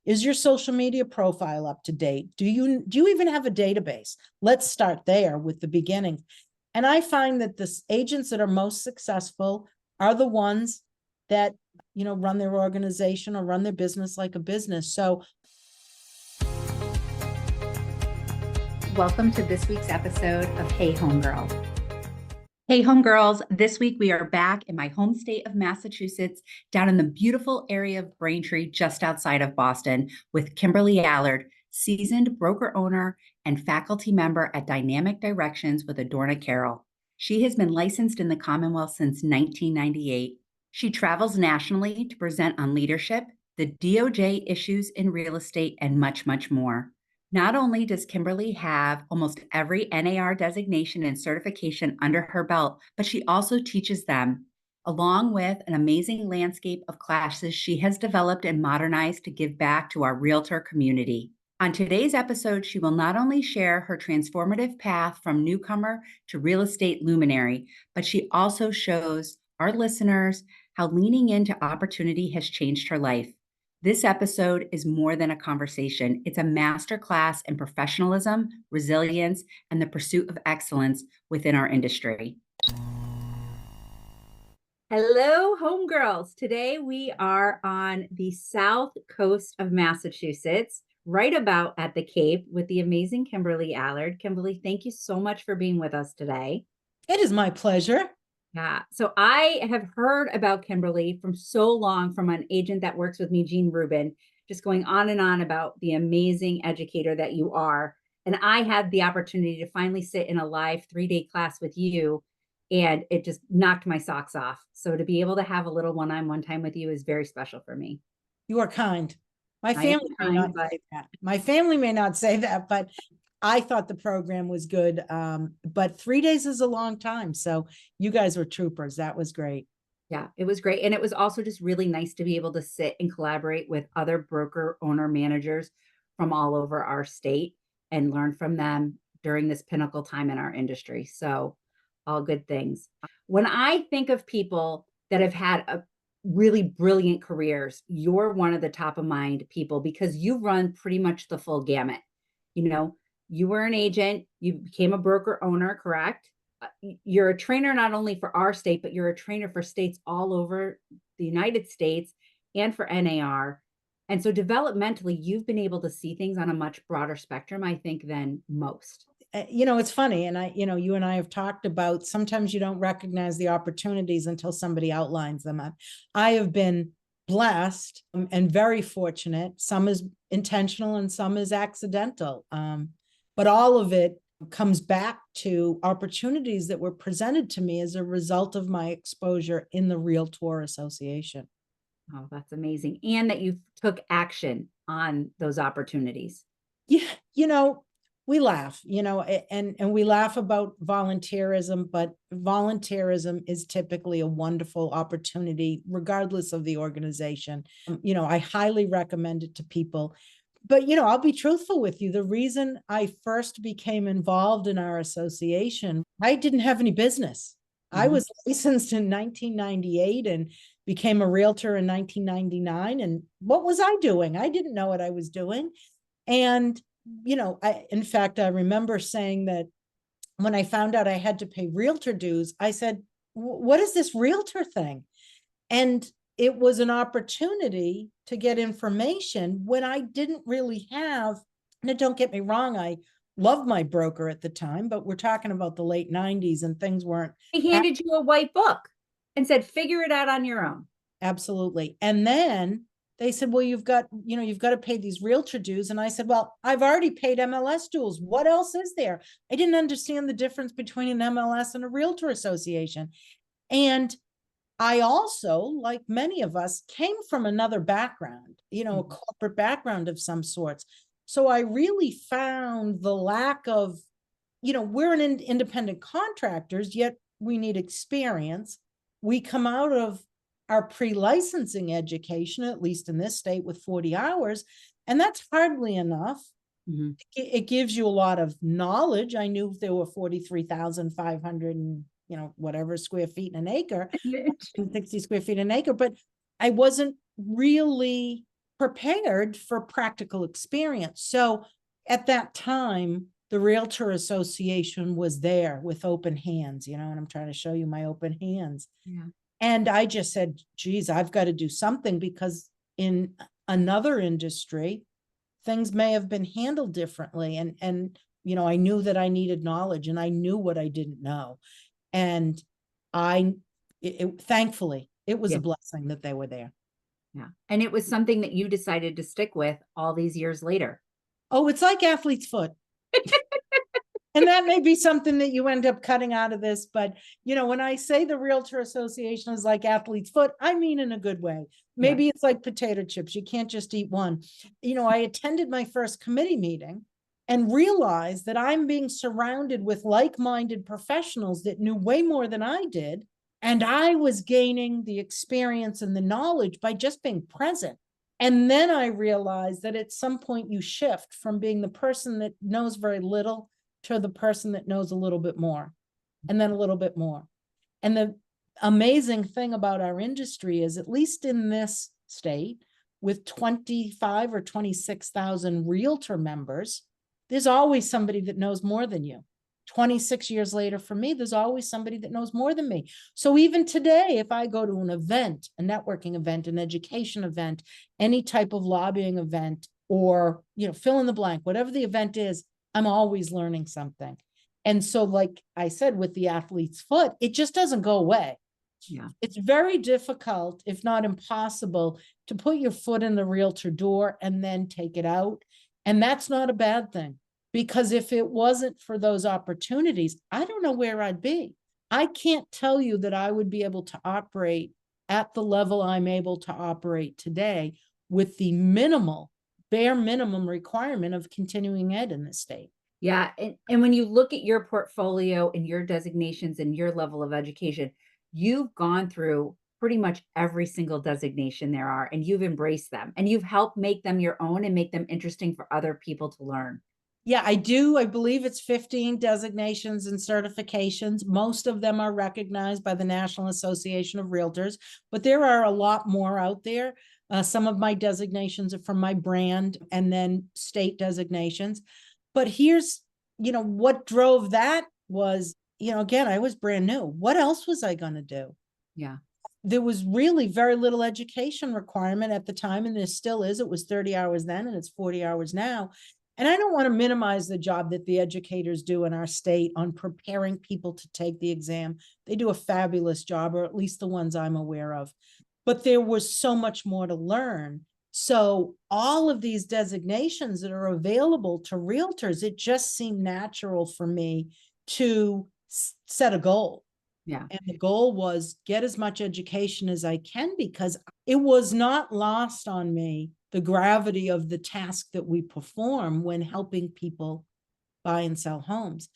Is your social media profile up to date? Do you even have a database? Let's start there with the beginning. And I find that the agents that are most successful are the ones that, run their organization or run their business like a business. So welcome to this week's episode of Hey Homegirl. Hey Homegirls, this week we are back in my home state of Massachusetts, down in the beautiful area of Braintree, just outside of Boston, with Kimberly Allard, seasoned broker owner and faculty member at Dynamic Directions with Adorna Carroll. She has been licensed in the Commonwealth since 1998. She travels nationally to present on leadership, the DOJ issues in real estate, and much, much more. Not only does Kimberly have almost every NAR designation and certification under her belt, but she also teaches them, along with an amazing landscape of classes she has developed and modernized to give back to our realtor community. On today's episode, she will not only share her transformative path from newcomer to real estate luminary, but she also shows our listeners how leaning into opportunity has changed her life. This episode is more than a conversation. It's a masterclass in professionalism, resilience, and the pursuit of excellence within our industry. Hello, homegirls. Today we are on the south coast of Massachusetts, right about at the Cape, with the amazing Kimberly Allard. Kimberly, thank you so much for being with us today. It is my pleasure. Yeah. So I have heard about Kimberly from so long from an agent that works with me, Jean Rubin, just going on and on about the amazing educator that you are. And I had the opportunity to finally sit in a live 3-day class with you, and it just knocked my socks off. So to be able to have a little one-on-one time with you is very special for me. You are kind. My family may not say that. My family may not say that, but I thought the program was good. But 3 days is a long time. So you guys were troopers. That was great. Yeah, it was great. And it was also just really nice to be able to sit and collaborate with other broker owner managers from all over our state and learn from them during this pinnacle time in our industry. So all good things. When I think of people that have had a really brilliant careers, you're one of the top of mind people because you run pretty much the full gamut. You were an agent, you became a broker owner, correct? You're a trainer not only for our state, but you're a trainer for states all over the United States and for NAR. And so developmentally, you've been able to see things on a much broader spectrum, I think, than most. It's funny. And you and I have talked about sometimes you don't recognize the opportunities until somebody outlines them. I have been blessed and very fortunate. Some is intentional and some is accidental. But all of it comes back to opportunities that were presented to me as a result of my exposure in the REALTOR Association. Oh, that's amazing. And that you took action on those opportunities. Yeah, we laugh, and we laugh about volunteerism, but volunteerism is typically a wonderful opportunity, regardless of the organization. I highly recommend it to people. But, I'll be truthful with you. The reason I first became involved in our association, I didn't have any business. Mm-hmm. I was licensed in 1998 and became a realtor in 1999. And what was I doing? I didn't know what I was doing. And, in fact, I remember saying that when I found out I had to pay realtor dues, I said, what is this realtor thing? And it was an opportunity to get information when I didn't really have, and don't get me wrong, I loved my broker at the time, but we're talking about the late 90s and things weren't. He handed you a white book and said, figure it out on your own. Absolutely. And then they said, well, you've got to pay these realtor dues. And I said, well, I've already paid MLS dues. What else is there? I didn't understand the difference between an MLS and a realtor association. And I also, like many of us, came from another background, a corporate background of some sorts. So I really found the lack of, we're an independent contractors, yet we need experience. We come out of our pre-licensing education, at least in this state, with 40 hours, and that's hardly enough. Mm-hmm. It gives you a lot of knowledge. I knew there were 43,500 and whatever square feet in an acre, 60 square feet an acre, but I wasn't really prepared for practical experience. So at that time, the Realtor Association was there with open hands, and I'm trying to show you my open hands. Yeah. And I just said, geez, I've got to do something, because in another industry, things may have been handled differently. And I knew that I needed knowledge, and I knew what I didn't know. And thankfully, it was Yeah. a blessing that they were there. Yeah. And it was something that you decided to stick with all these years later. Oh, it's like athlete's foot. And that may be something that you end up cutting out of this. But, when I say the Realtor Association is like athlete's foot, I mean in a good way. Maybe Yeah. it's like potato chips. You can't just eat one. I attended my first committee meeting and realized that I'm being surrounded with like-minded professionals that knew way more than I did. And I was gaining the experience and the knowledge by just being present. And then I realized that at some point you shift from being the person that knows very little to the person that knows a little bit more, and then a little bit more. And the amazing thing about our industry is, at least in this state, with 25 or 26,000 realtor members, there's always somebody that knows more than you. 26 years later, for me, there's always somebody that knows more than me. So even today, if I go to an event, a networking event, an education event, any type of lobbying event, or, fill in the blank, whatever the event is, I'm always learning something. And so, like I said, with the athlete's foot, it just doesn't go away. Yeah. It's very difficult, if not impossible, to put your foot in the realtor door and then take it out. And that's not a bad thing, because if it wasn't for those opportunities, I don't know where I'd be. I can't tell you that I would be able to operate at the level I'm able to operate today with the bare minimum requirement of continuing ed in the state. Yeah. And when you look at your portfolio and your designations and your level of education, you've gone through pretty much every single designation there are, and you've embraced them, and you've helped make them your own and make them interesting for other people to learn. Yeah, I do. I believe it's 15 designations and certifications. Most of them are recognized by the National Association of Realtors, but there are a lot more out there. Some of my designations are from my brand, and then state designations. But here's, what drove that was, again, I was brand new. What else was I going to do? Yeah. There was really very little education requirement at the time, and there still is. It was 30 hours then, and it's 40 hours now. And I don't want to minimize the job that the educators do in our state on preparing people to take the exam. They do a fabulous job, or at least the ones I'm aware of. But there was so much more to learn. So all of these designations that are available to realtors, it just seemed natural for me to set a goal. Yeah. And the goal was get as much education as I can, because it was not lost on me the gravity of the task that we perform when helping people buy and sell homes.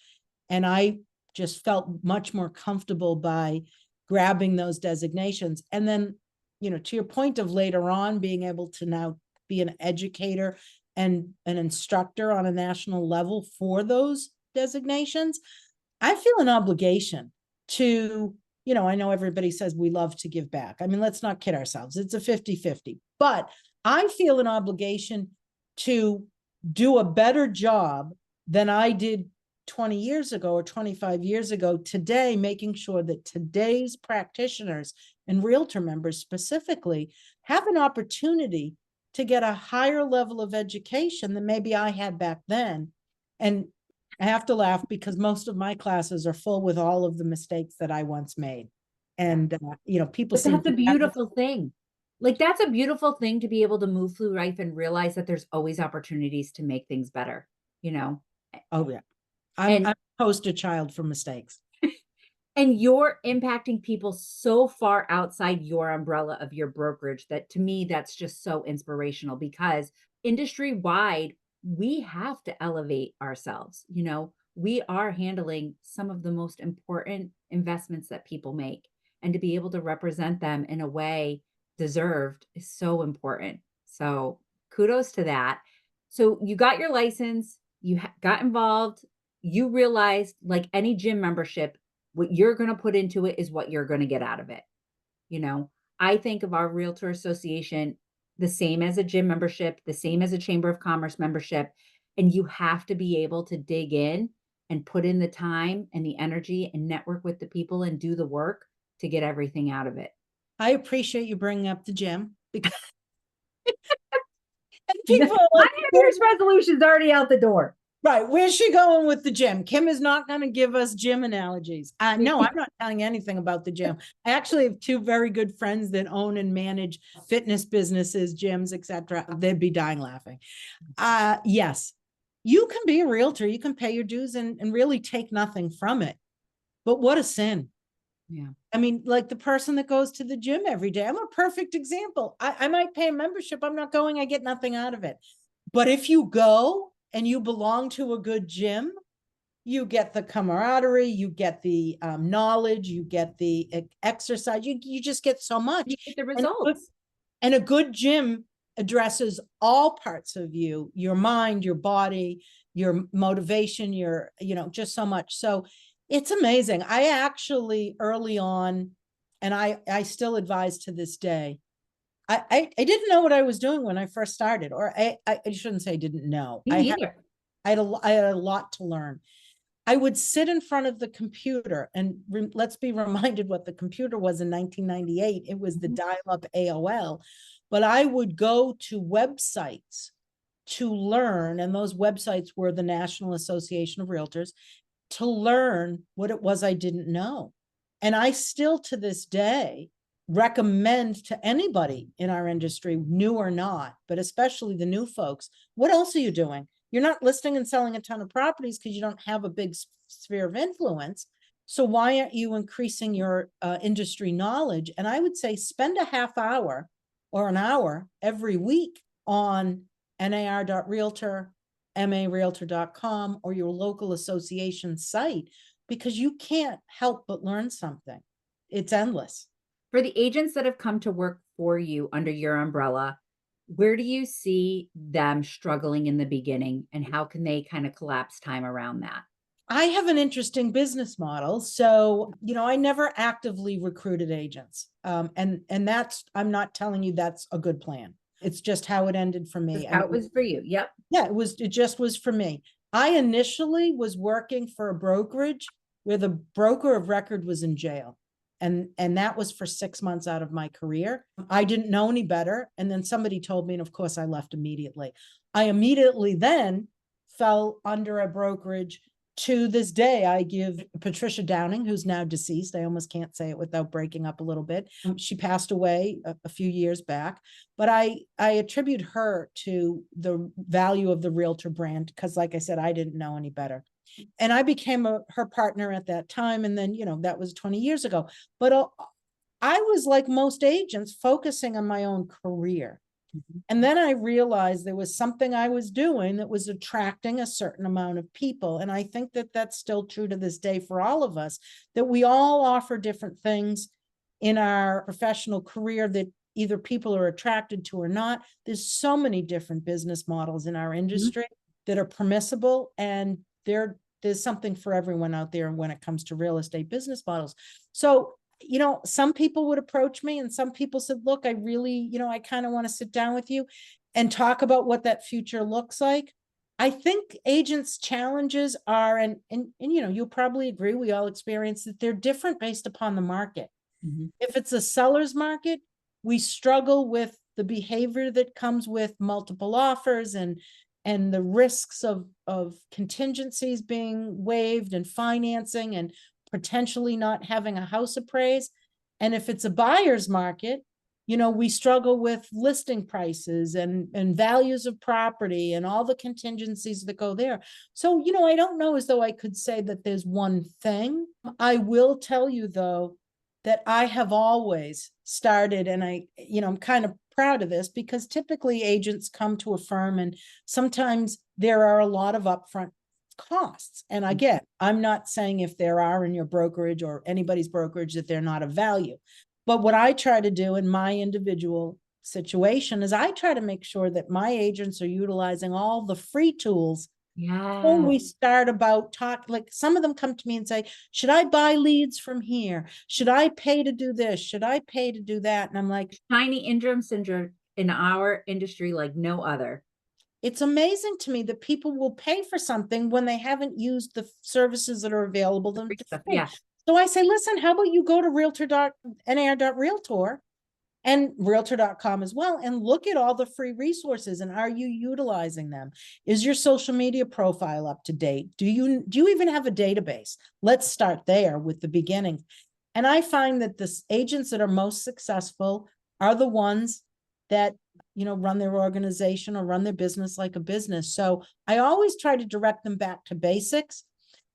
And I just felt much more comfortable by grabbing those designations. And then, to your point of later on being able to now be an educator and an instructor on a national level for those designations, I feel an obligation to, I know everybody says we love to give back. I mean, let's not kid ourselves. It's a 50-50, but I feel an obligation to do a better job than I did 20 years ago or 25 years ago today, making sure that today's practitioners and realtor members specifically have an opportunity to get a higher level of education than maybe I had back then. And I have to laugh because most of my classes are full with all of the mistakes that I once made. And, people But that's a beautiful thing. Like, that's a beautiful thing to be able to move through life and realize that there's always opportunities to make things better, Oh, yeah. I'm a poster child for mistakes. And you're impacting people so far outside your umbrella of your brokerage that, to me, that's just so inspirational, because industry wide, we have to elevate ourselves. We are handling some of the most important investments that people make, and to be able to represent them in a way deserved is so important. So kudos to that. So you got your license, you got involved, you realized, like any gym membership, what you're going to put into it is what you're going to get out of it. I think of our Realtor Association, the same as a gym membership, the same as a Chamber of Commerce membership. And you have to be able to dig in and put in the time and the energy and network with the people and do the work to get everything out of it. I appreciate you bringing up the gym because People people are like, New Year's resolution's already out the door. right, where's she going with the gym? Kim is not going to give us gym analogies. No, I'm not telling anything about the gym. I actually have two very good friends that own and manage fitness businesses, gyms, etc. They'd be dying laughing. Yes, you can be a realtor, you can pay your dues and really take nothing from it. But what a sin. Yeah. I mean, like the person that goes to the gym every day, I'm a perfect example. I might pay a membership. I'm not going, I get nothing out of it. But if you go and you belong to a good gym, you get the camaraderie, you get the knowledge, you get the exercise, you just get so much. You get the results. And a good gym addresses all parts of you, your mind, your body, your motivation, just so much. So it's amazing. I actually early on, and I still advise to this day, I didn't know what I was doing when I first started, or I shouldn't say I didn't know. Me neither. I had a lot to learn. I would sit in front of the computer and let's be reminded what the computer was in 1998. It was the dial-up AOL, but I would go to websites to learn, and those websites were the National Association of Realtors, to learn what it was I didn't know. And I still to this day recommend to anybody in our industry, new or not, but especially the new folks, what else are you doing? You're not listing and selling a ton of properties because you don't have a big sphere of influence. So why aren't you increasing your industry knowledge? And I would say spend a half hour or an hour every week on nar.realtor, marealtor.com, or your local association site, because you can't help but learn something. It's endless. For the agents that have come to work for you under your umbrella, where do you see them struggling in the beginning, and how can they kind of collapse time around that? I have an interesting business model. So, I never actively recruited agents. And that's, I'm not telling you that's a good plan. It's just how it ended for me. How it was for you. Yep. Yeah, it just was for me. I initially was working for a brokerage where the broker of record was in jail. And that was for 6 months out of my career. I didn't know any better. And then somebody told me, and of course I left immediately. I immediately then fell under a brokerage. To this day, I give Patricia Downing, who's now deceased. I almost can't say it without breaking up a little bit. She passed away a few years back, but I attribute her to the value of the Realtor brand because, like I said, I didn't know any better. And I became her partner at that time. And then, that was 20 years ago. But I was, like most agents, focusing on my own career. And then I realized there was something I was doing that was attracting a certain amount of people. And I think that that's still true to this day for all of us, that we all offer different things in our professional career that either people are attracted to or not. There's so many different business models in our industry that are permissible, and there's something for everyone out there when it comes to real estate business models. So some people would approach me and some people said, look, I really, I kind of want to sit down with you and talk about what that future looks like. I think agents' challenges are, and you'll probably agree, we all experience that they're different based upon the market. If it's a seller's market, we struggle with the behavior that comes with multiple offers and the risks of contingencies being waived and financing and potentially not having a house appraised. And if it's a buyer's market, we struggle with listing prices and values of property and all the contingencies that go there. So, I don't know as though I could say that there's one thing. I will tell you, though, that I have always started, and I'm kind of proud of this because typically agents come to a firm and sometimes there are a lot of upfront costs. And again, I'm not saying if there are in your brokerage or anybody's brokerage that they're not of value. But what I try to do in my individual situation is I try to make sure that my agents are utilizing all the free tools. When we start about talk, like some of them come to me and say, should I buy leads from here? Should I pay to do this? Should I pay to do that? And I'm like, tiny interim syndrome in our industry like no other. It's amazing to me that people will pay for something when they haven't used the services that are available to them. Yeah. So I say, listen, how about you go to realtor.nar.realtor and realtor.com as well, and look at all the free resources, and are you utilizing them? Is your social media profile up to date? Do you even have a database? Let's start there with the beginning. And I find that the agents that are most successful are the ones that, you know, run their organization or run their business like a business. So I always try to direct them back to basics.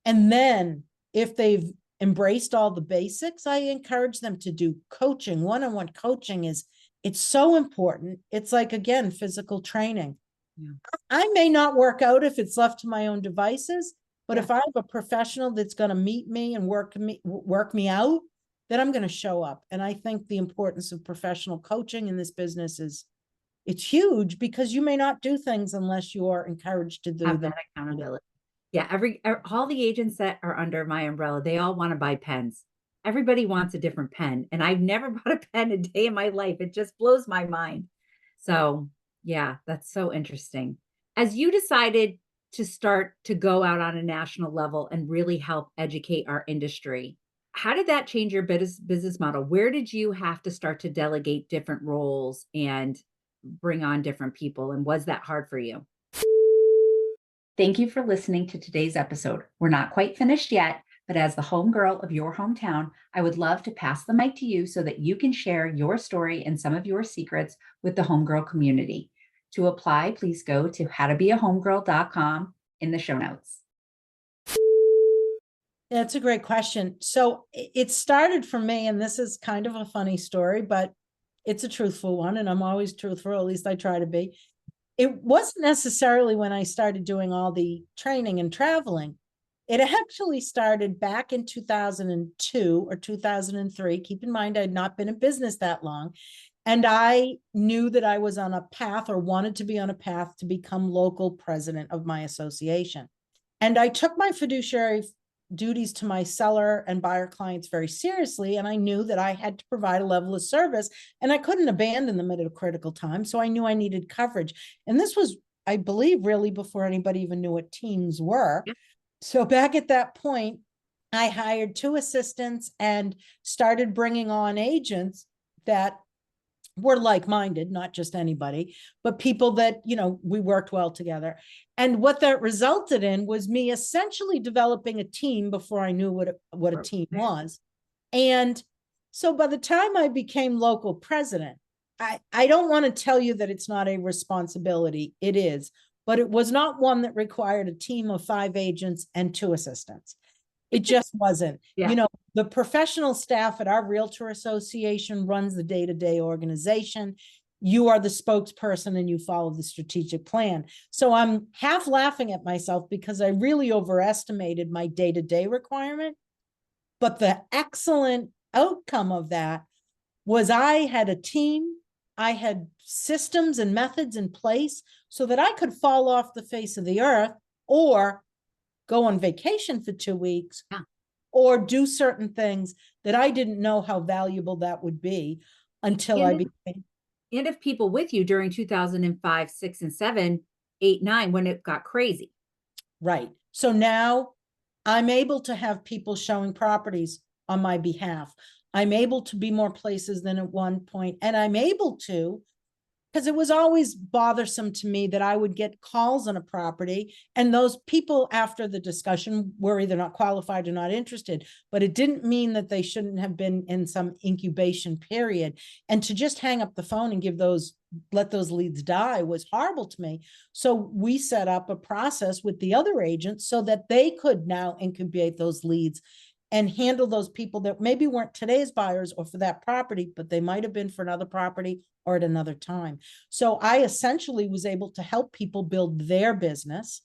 And then if they've embraced all the basics, I encourage them to do coaching. One-on-one coaching it's so important. It's like, again, physical training. Yeah. I may not work out if it's left to my own devices, but if I have a professional that's going to meet me and work me out, then I'm going to show up. And I think the importance of professional coaching in this business it's huge, because you may not do things unless you are encouraged to do them. That accountability. Yeah, all the agents that are under my umbrella, they all want to buy pens. Everybody wants a different pen, and I've never bought a pen a day in my life. It just blows my mind. So, yeah, that's so interesting. As you decided to start to go out on a national level and really help educate our industry, how did that change your business model? Where did you have to start to delegate different roles and bring on different people? And was that hard for you? Thank you for listening to today's episode. We're not quite finished yet, but as the homegirl of your hometown, I would love to pass the mic to you so that you can share your story and some of your secrets with the homegirl community. To apply, please go to howtobeahomegirl.com in the show notes. That's a great question. So it started for me, and this is kind of a funny story, but it's a truthful one, and I'm always truthful, at least I try to be. It wasn't necessarily when I started doing all the training and traveling. It actually started back in 2002 or 2003. Keep in mind, I had not been in business that long. And I knew that I was on a path, or wanted to be on a path, to become local president of my association. And I took my fiduciary duties to my seller and buyer clients very seriously. And I knew that I had to provide a level of service, and I couldn't abandon them at a critical time. So I knew I needed coverage. And this was, I believe, really before anybody even knew what teams were. Yeah. So back at that point, I hired 2 assistants and started bringing on agents that were like-minded, not just anybody, but people that, you know, we worked well together. And what that resulted in was me essentially developing a team before I knew what a team was. And so by the time I became local president, I don't want to tell you that it's not a responsibility. It is, but it was not one that required a team of 5 agents and 2 assistants. It just wasn't. Yeah. You know, the professional staff at our Realtor Association runs the day-to-day organization. You are the spokesperson and you follow the strategic plan. So I'm half laughing at myself because I really overestimated my day-to-day requirement. But the excellent outcome of that was I had a team, I had systems and methods in place so that I could fall off the face of the earth, or go on vacation for 2 weeks, or do certain things that I didn't know how valuable that would be until I became. And if people with you during 2005, 6, and 7, 8, 9, when it got crazy. Right. So now I'm able to have people showing properties on my behalf. I'm able to be more places than at one point. And I'm able to, because it was always bothersome to me that I would get calls on a property, and those people after the discussion were either not qualified or not interested, but it didn't mean that they shouldn't have been in some incubation period. And to just hang up the phone and let those leads die was horrible to me. So we set up a process with the other agents so that they could now incubate those leads and handle those people that maybe weren't today's buyers or for that property, but they might have been for another property or at another time. So I essentially was able to help people build their business.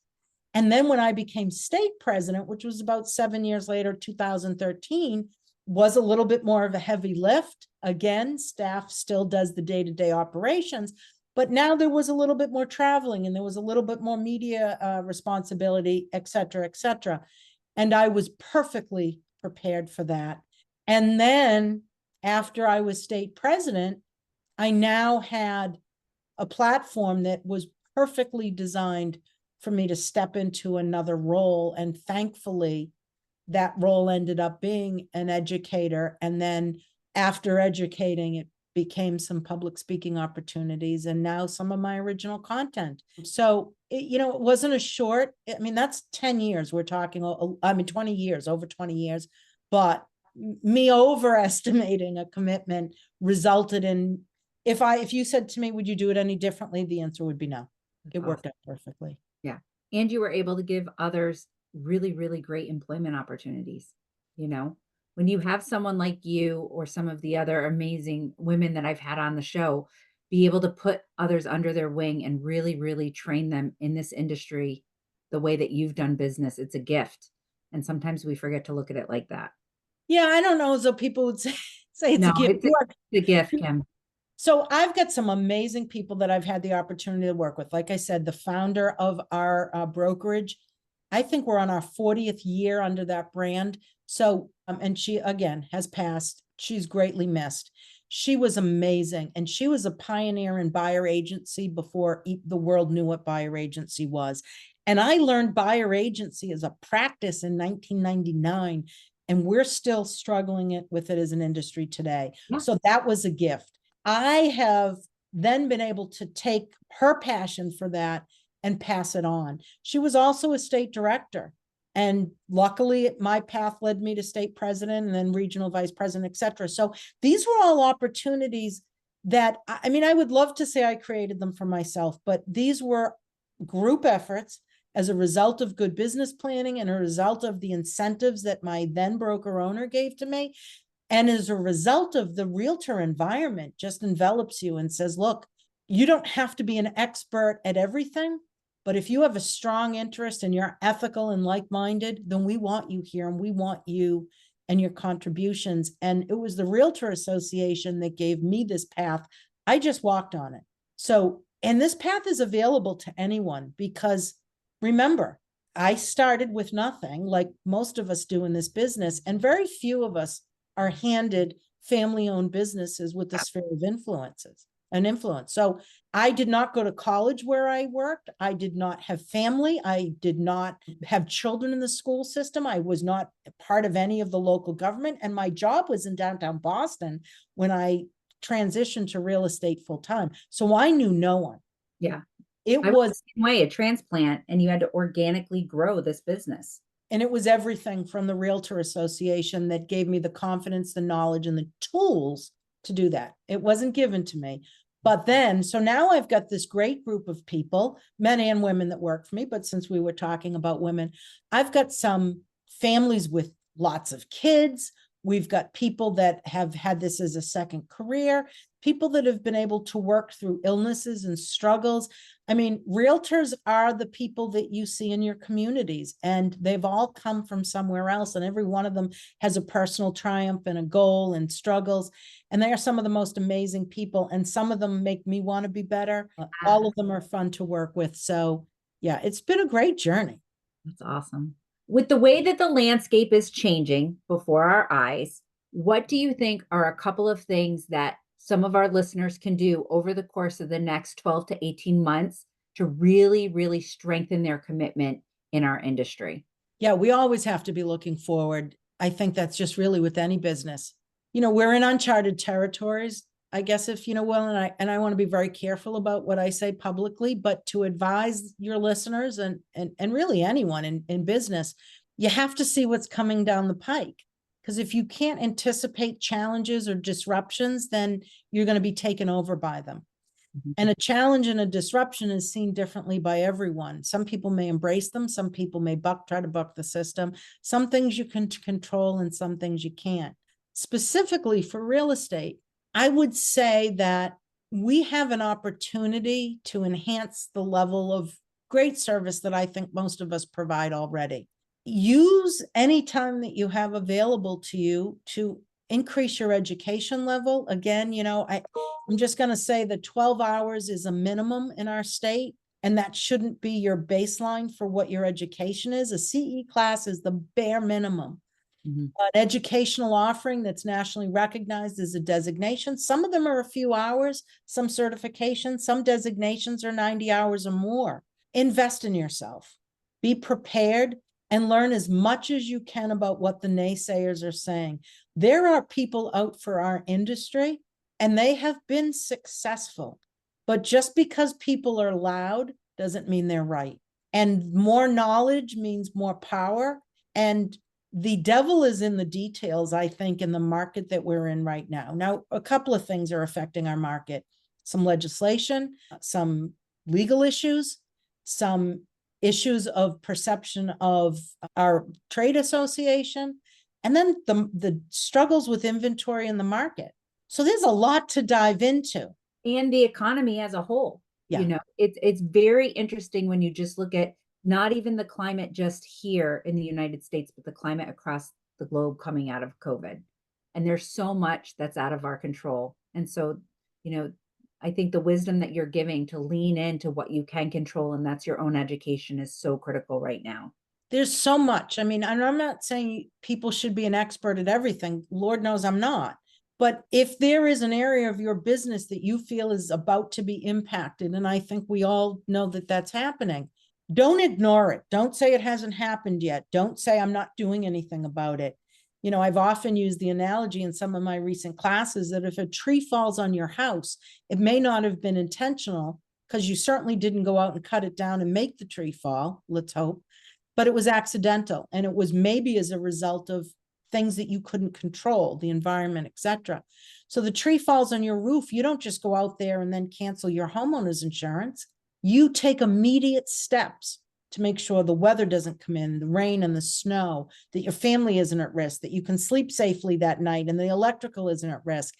And then when I became state president, which was about 7 years later, 2013, was a little bit more of a heavy lift. Again, staff still does the day-to-day operations, but now there was a little bit more traveling and there was a little bit more media responsibility, et cetera, et cetera. And I was perfectly prepared for that. And then after I was state president, I now had a platform that was perfectly designed for me to step into another role. And thankfully, that role ended up being an educator. And then after educating, it became some public speaking opportunities and now some of my original content. So, it wasn't a short, I mean, that's 10 years. We're talking, 20 years, over 20 years, but me overestimating a commitment resulted in, if you said to me, would you do it any differently? The answer would be no. It worked out perfectly. Yeah. And you were able to give others really, really great employment opportunities. When you have someone like you or some of the other amazing women that I've had on the show, be able to put others under their wing and really, really train them in this industry the way that you've done business, it's a gift. And sometimes we forget to look at it like that. Yeah, I don't know as though people would say it's a gift. It's a gift, Kim. So I've got some amazing people that I've had the opportunity to work with. Like I said, the founder of our brokerage, I think we're on our 40th year under that brand. So, and she, again, has passed. She's greatly missed. She was amazing. And she was a pioneer in buyer agency before the world knew what buyer agency was. And I learned buyer agency as a practice in 1999. And we're still struggling with it as an industry today. Yeah. So that was a gift. I have then been able to take her passion for that and pass it on. She was also a state director. And luckily, my path led me to state president and then regional vice president, et cetera. So these were all opportunities that, I mean, I would love to say I created them for myself, but these were group efforts as a result of good business planning and a result of the incentives that my then broker owner gave to me. And as a result of the realtor environment just envelops you and says, look, you don't have to be an expert at everything, but if you have a strong interest and you're ethical and like-minded, then we want you here and we want you and your contributions. And it was the Realtor Association that gave me this path. I just walked on it. So, and this path is available to anyone because remember, I started with nothing like most of us do in this business, and very few of us are handed family-owned businesses with the sphere of influence. So I did not go to college where I worked. I did not have family. I did not have children in the school system. I was not part of any of the local government. And my job was in downtown Boston when I transitioned to real estate full-time. So I knew no one. Yeah. It was the same way, a transplant, and you had to organically grow this business. And it was everything from the Realtor Association that gave me the confidence, the knowledge, and the tools to do that. It wasn't given to me. But then, so now I've got this great group of people, men and women that work for me. But since we were talking about women, I've got some families with lots of kids. We've got people that have had this as a second career, people that have been able to work through illnesses and struggles. I mean, realtors are the people that you see in your communities, and they've all come from somewhere else, and every one of them has a personal triumph and a goal and struggles, and they are some of the most amazing people, and some of them make me want to be better. All of them are fun to work with. So yeah, it's been a great journey. That's awesome. With the way that the landscape is changing before our eyes, what do you think are a couple of things that some of our listeners can do over the course of the next 12 to 18 months to really, really strengthen their commitment in our industry? Yeah, we always have to be looking forward. I think that's just really with any business. We're in uncharted territories, I guess, if you know well, and I want to be very careful about what I say publicly, but to advise your listeners and really anyone in business, you have to see what's coming down the pike. Because if you can't anticipate challenges or disruptions, then you're going to be taken over by them. Mm-hmm. And a challenge and a disruption is seen differently by everyone. Some people may embrace them. Some people may try to buck the system. Some things you can control and some things you can't. Specifically for real estate, I would say that we have an opportunity to enhance the level of great service that I think most of us provide already. Use any time that you have available to you to increase your education level. Again, I'm just going to say that 12 hours is a minimum in our state, and that shouldn't be your baseline for what your education is. A CE class is the bare minimum. An educational offering that's nationally recognized as a designation. Some of them are a few hours, some certifications, some designations are 90 hours or more. Invest in yourself. Be prepared and learn as much as you can about what the naysayers are saying. There are people out for our industry, and they have been successful. But just because people are loud doesn't mean they're right. And more knowledge means more power. And the devil is in the details, I think, in the market that we're in right now. Now, a couple of things are affecting our market. Some legislation, some legal issues, some issues of perception of our trade association, and then the struggles with inventory in the market. So there's a lot to dive into. And the economy as a whole. Yeah. You know, it's very interesting when you just look at not even the climate just here in the United States, but the climate across the globe coming out of COVID. And there's so much that's out of our control. And so, you know, I think the wisdom that you're giving to lean into what you can control, and that's your own education, is so critical right now. There's so much. I mean, and I'm not saying people should be an expert at everything. Lord knows I'm not. But if there is an area of your business that you feel is about to be impacted, and I think we all know that that's happening, don't ignore it. Don't say it hasn't happened yet. Don't say I'm not doing anything about it. You know, I've often used the analogy in some of my recent classes that if a tree falls on your house, it may not have been intentional, because you certainly didn't go out and cut it down and make the tree fall, let's hope, but it was accidental. And it was maybe as a result of things that you couldn't control, the environment, etc. So the tree falls on your roof. You don't just go out there and then cancel your homeowner's insurance. You take immediate steps to make sure the weather doesn't come in, the rain and the snow, that your family isn't at risk, that you can sleep safely that night and the electrical isn't at risk.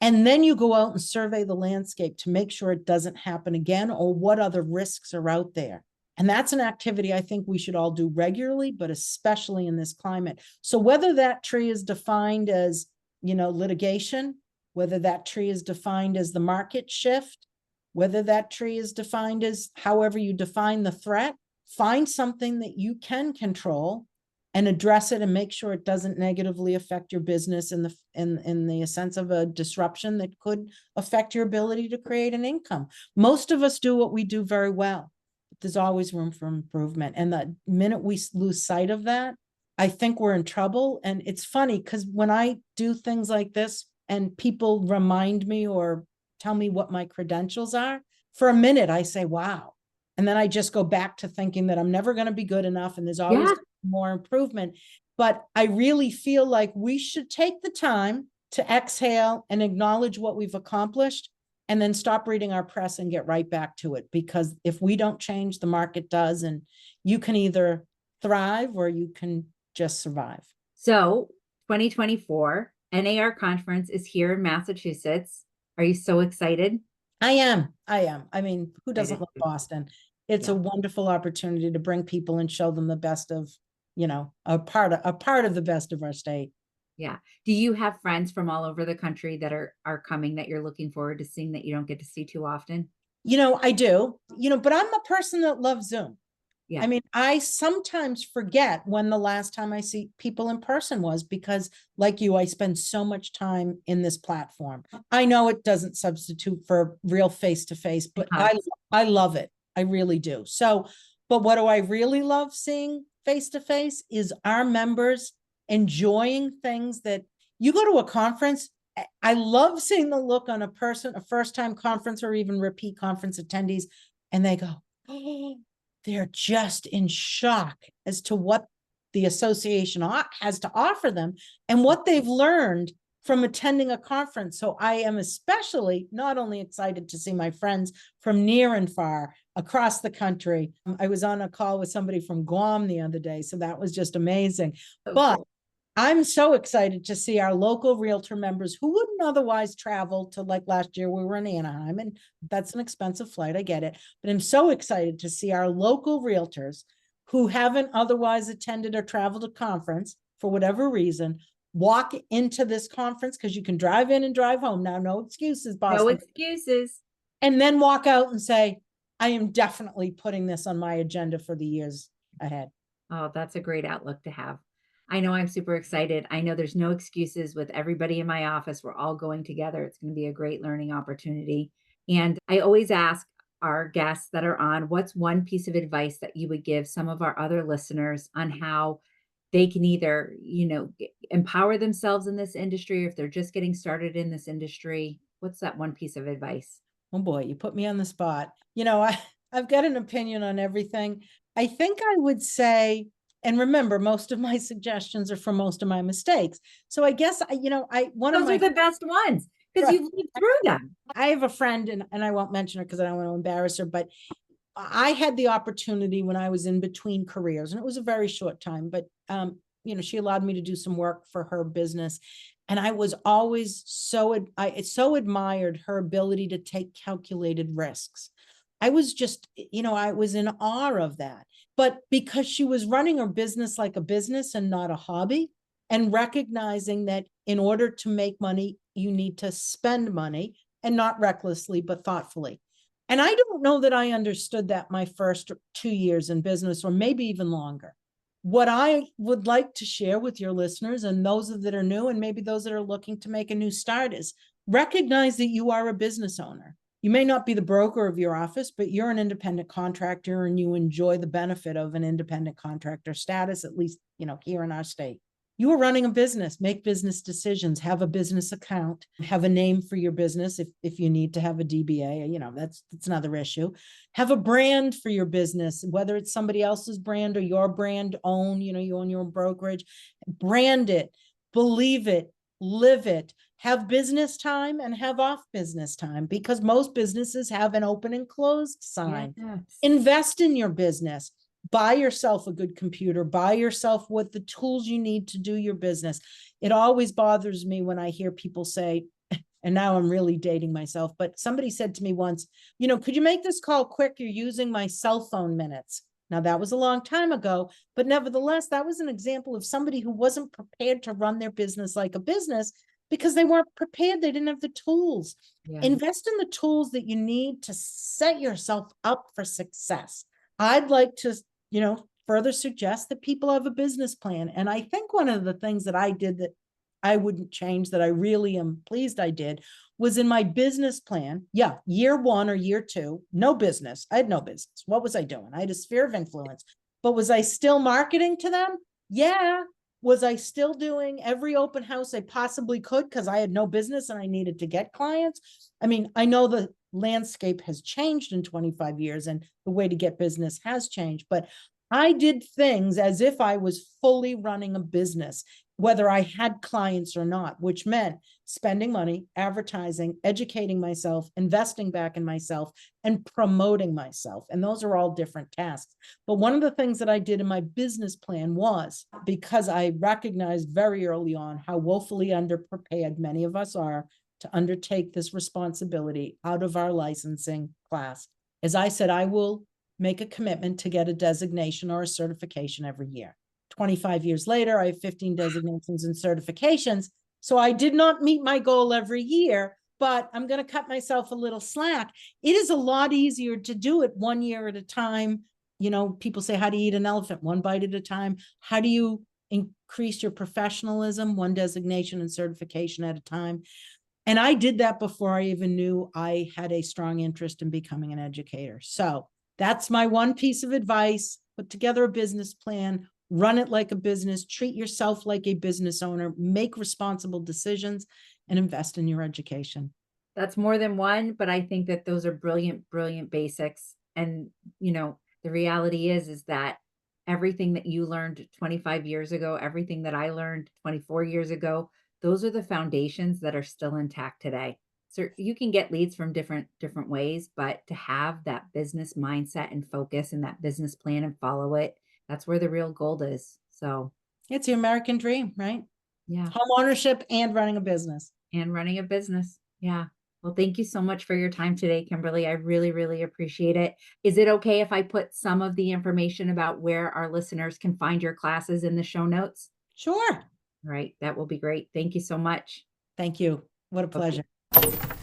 And then you go out and survey the landscape to make sure it doesn't happen again, or what other risks are out there. And that's an activity I think we should all do regularly, but especially in this climate. So whether that tree is defined as, you know, litigation, whether that tree is defined as the market shift, whether that tree is defined as however you define the threat, find something that you can control and address it and make sure it doesn't negatively affect your business in the sense of a disruption that could affect your ability to create an income. Most of us do what we do very well, but there's always room for improvement. And the minute we lose sight of that, I think we're in trouble. And it's funny because when I do things like this and people remind me or tell me what my credentials are, for a minute, I say, wow. And then I just go back to thinking that I'm never going to be good enough and there's always more improvement. But I really feel like we should take the time to exhale and acknowledge what we've accomplished and then stop reading our press and get right back to it. Because if we don't change, the market does. And you can either thrive or you can just survive. So 2024 NAR conference is here in Massachusetts. Are you so excited? I am. I mean, who doesn't love Boston? It's a wonderful opportunity to bring people and show them the best of, you know, a part of the best of our state. Yeah. Do you have friends from all over the country that are coming that you're looking forward to seeing that you don't get to see too often? You know, I do, you know, but I'm a person that loves Zoom. Yeah. I mean, I sometimes forget when the last time I see people in person was, because like you, I spend so much time in this platform. I know it doesn't substitute for real face-to-face, but I love it. I really do. So, but what do I really love seeing face-to-face is our members enjoying things that you go to a conference. I love seeing the look on a person, a first-time conference or even repeat conference attendees, and they go, oh, they're just in shock as to what the association has to offer them and what they've learned from attending a conference. So I am especially not only excited to see my friends from near and far across the country. I was on a call with somebody from Guam the other day, so that was just amazing. But I'm so excited to see our local realtor members who wouldn't otherwise travel to, like last year, we were in Anaheim, and that's an expensive flight. I get it. But I'm so excited to see our local realtors who haven't otherwise attended or traveled a conference for whatever reason, walk into this conference, because you can drive in and drive home now. No excuses, Boston. No excuses. And then walk out and say, I am definitely putting this on my agenda for the years ahead. Oh, that's a great outlook to have. I know I'm super excited. I know there's no excuses with everybody in my office. We're all going together. It's going to be a great learning opportunity. And I always ask our guests that are on, what's one piece of advice that you would give some of our other listeners on how they can either, empower themselves in this industry, or if they're just getting started in this industry? What's that one piece of advice? Oh boy, you put me on the spot. I've got an opinion on everything. I think I would say, and remember, most of my suggestions are for most of my mistakes. So I guess Those are the best ones because you've lived through them. I have a friend, and I won't mention her because I don't want to embarrass her, but I had the opportunity when I was in between careers, and it was a very short time, but she allowed me to do some work for her business. And I was always I so admired her ability to take calculated risks. I was just, I was in awe of that. But because she was running her business like a business and not a hobby, and recognizing that in order to make money, you need to spend money, and not recklessly, but thoughtfully. And I don't know that I understood that my first 2 years in business, or maybe even longer. What I would like to share with your listeners, and those that are new, and maybe those that are looking to make a new start, is recognize that you are a business owner. You may not be the broker of your office, but you're an independent contractor, and you enjoy the benefit of an independent contractor status, at least, here in our state. You are running a business. Make business decisions, have a business account, have a name for your business. If you need to have a DBA, that's another issue. Have a brand for your business, whether it's somebody else's brand or your brand own, you own your own brokerage. Brand it, believe it, live it. Have business time and have off business time, because most businesses have an open and closed sign. Yes. Invest in your business. Buy yourself a good computer, buy yourself what the tools you need to do your business. It always bothers me when I hear people say, and now I'm really dating myself, but somebody said to me once, could you make this call quick? You're using my cell phone minutes. Now that was a long time ago, but nevertheless, that was an example of somebody who wasn't prepared to run their business like a business, because they weren't prepared. They didn't have the tools. Yeah. Invest in the tools that you need to set yourself up for success. I'd like to further suggest that people have a business plan. And I think one of the things that I did that I wouldn't change, that I really am pleased I did, was in my business plan. Yeah. Year 1 or year 2, no business. I had no business. What was I doing? I had a sphere of influence, but was I still marketing to them? Yeah. Was I still doing every open house I possibly could because I had no business and I needed to get clients? I mean, I know the landscape has changed in 25 years and the way to get business has changed, but I did things as if I was fully running a business, whether I had clients or not, which meant spending money, advertising, educating myself, investing back in myself, and promoting myself. And those are all different tasks. But one of the things that I did in my business plan was, because I recognized very early on how woefully underprepared many of us are to undertake this responsibility out of our licensing class. As I said, I will make a commitment to get a designation or a certification every year. 25 years later, I have 15 designations and certifications. So I did not meet my goal every year, but I'm going to cut myself a little slack. It is a lot easier to do it 1 year at a time. People say, how do you eat an elephant? 1 bite at a time. How do you increase your professionalism? 1 designation and certification at a time. And I did that before I even knew I had a strong interest in becoming an educator. So that's my one piece of advice. Put together a business plan, run it like a business, treat yourself like a business owner, make responsible decisions, and invest in your education. That's more than one, but I think that those are brilliant, brilliant basics. And, the reality is that everything that you learned 25 years ago, everything that I learned 24 years ago, those are the foundations that are still intact today. So you can get leads from different ways, but to have that business mindset and focus and that business plan and follow it, that's where the real gold is. So it's the American dream, right? Yeah. Home ownership and running a business. Yeah. Well, thank you so much for your time today, Kimberly. I really, really appreciate it. Is it okay if I put some of the information about where our listeners can find your classes in the show notes? Sure. All right. That will be great. Thank you so much. Thank you. What a pleasure. Okay.